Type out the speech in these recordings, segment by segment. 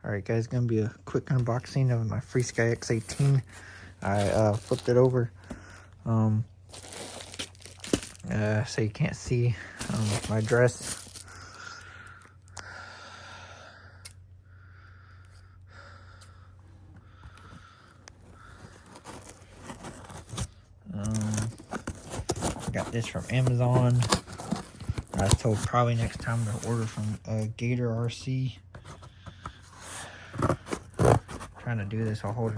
Alright guys, gonna be a quick unboxing of my Frsky x18. I flipped it over so you can't see my dress. Got this from Amazon. I was told probably next time to order from Gator RC. Trying to do this while holding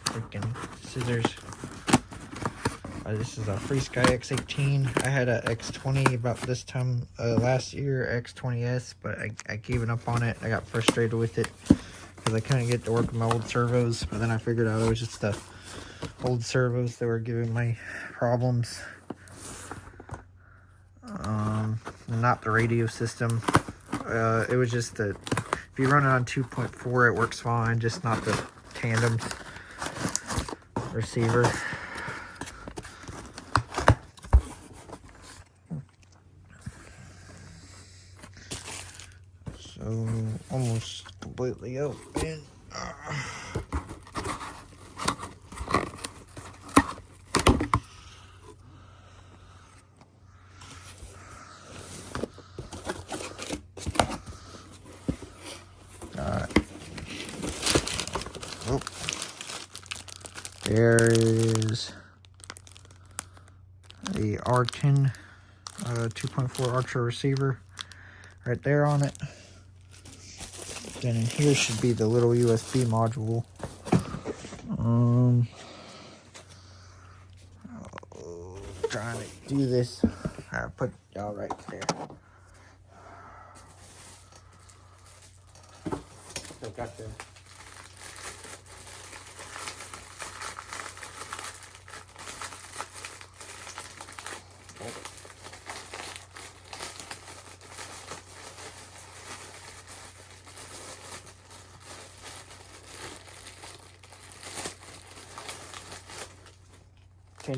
freaking scissors. This is a Frsky x18. I had a x20 about this time last year, x20s, but I gave up on it. I got frustrated with it because I couldn't get to work with my old servos. But then I figured out it was just the old servos that were giving my problems, not the radio system. It was just that if you run it on 2.4, it works fine, just not the tandem receiver. So almost completely open. Oh, there is the R10 2.4 Archer receiver right there on it. Then in here should be the little USB module. Trying to do this. I put y'all right there. So got the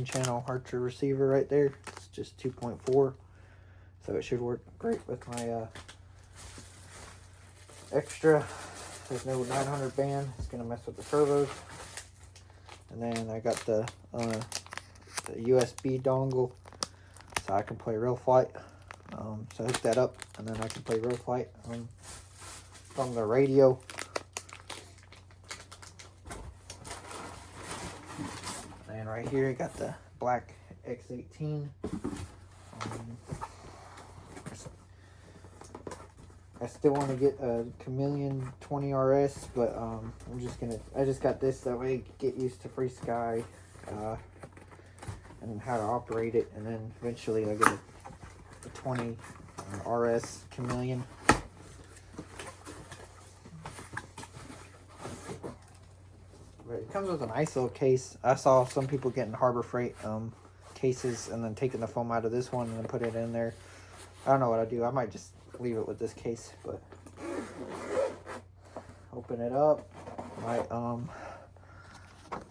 channel Archer receiver right there. It's just 2.4, so it should work great with my extra. There's no 900 band. It's gonna mess with the servos. And then I got the USB dongle, so I can play Real Flight. So I hook that up, and then I can play Real Flight from the radio. And right here, I got the black x18. I still want to get a Chameleon 20 RS, but I just got this that way I get used to Frsky and how to operate it, and then eventually I'll get a 20 RS Chameleon. But it comes with a nice little case. I saw some people getting Harbor Freight cases and then taking the foam out of this one and then put it in there. I don't know what I do. I might just leave it with this case, but open it up. My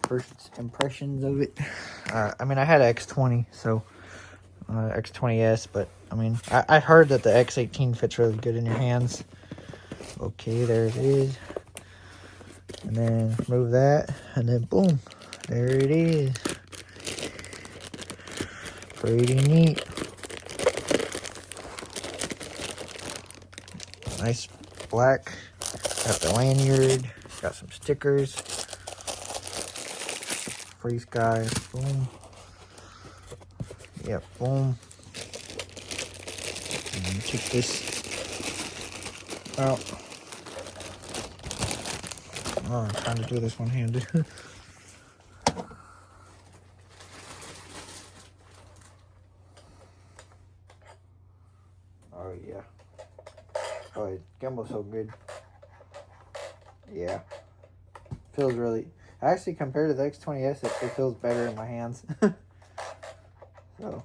first impressions of it. I mean, I had an X20, so X20s, but I mean, I heard that the X18 fits really good in your hands. Okay, there it is. And then move that, and then boom, there it is. Pretty neat. Nice black. Got the lanyard. Got some stickers. Frsky. Boom. Yep. Boom. And take this out. Oh, I'm trying to do this one-handed. Oh yeah. Oh, it gimbal's so good. Yeah. Feels really... Actually, compared to the X20s, it feels better in my hands. So,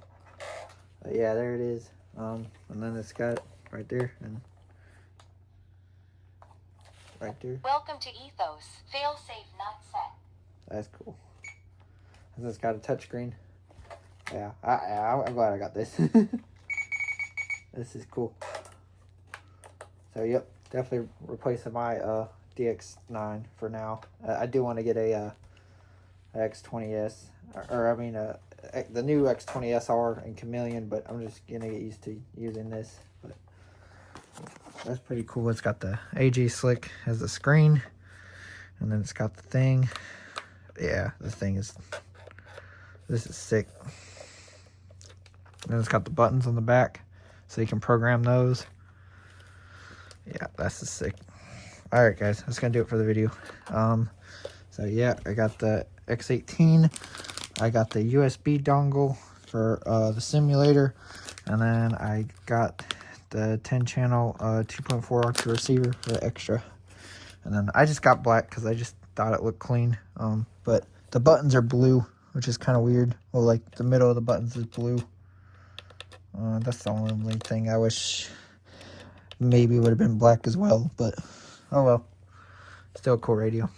yeah, there it is. And then it's got right there and right there. Welcome to Ethos. Fail safe, not set. That's cool. And it's got a touchscreen. Yeah, I'm glad I got this. This is cool. So, yep. definitely replacing my DX9 for now. I do want to get a X20S, or I mean the new X20SR and Chameleon, but I'm just gonna get used to using this. But that's pretty cool. It's got the AG Slick as the screen, and then it's got the thing. Yeah, this is sick. And then it's got the buttons on the back, so you can program those. Yeah, that's just sick. All right, guys, that's gonna do it for the video. So yeah, I got the X18. I got the USB dongle for the simulator, and then I got the 10-channel 2.4 octa receiver for the extra. And then I just got black because I just thought it looked clean. But the buttons are blue, which is kind of weird. Well, like the middle of the buttons is blue. That's the only thing I wish maybe would have been black as well, but oh well. Still a cool radio.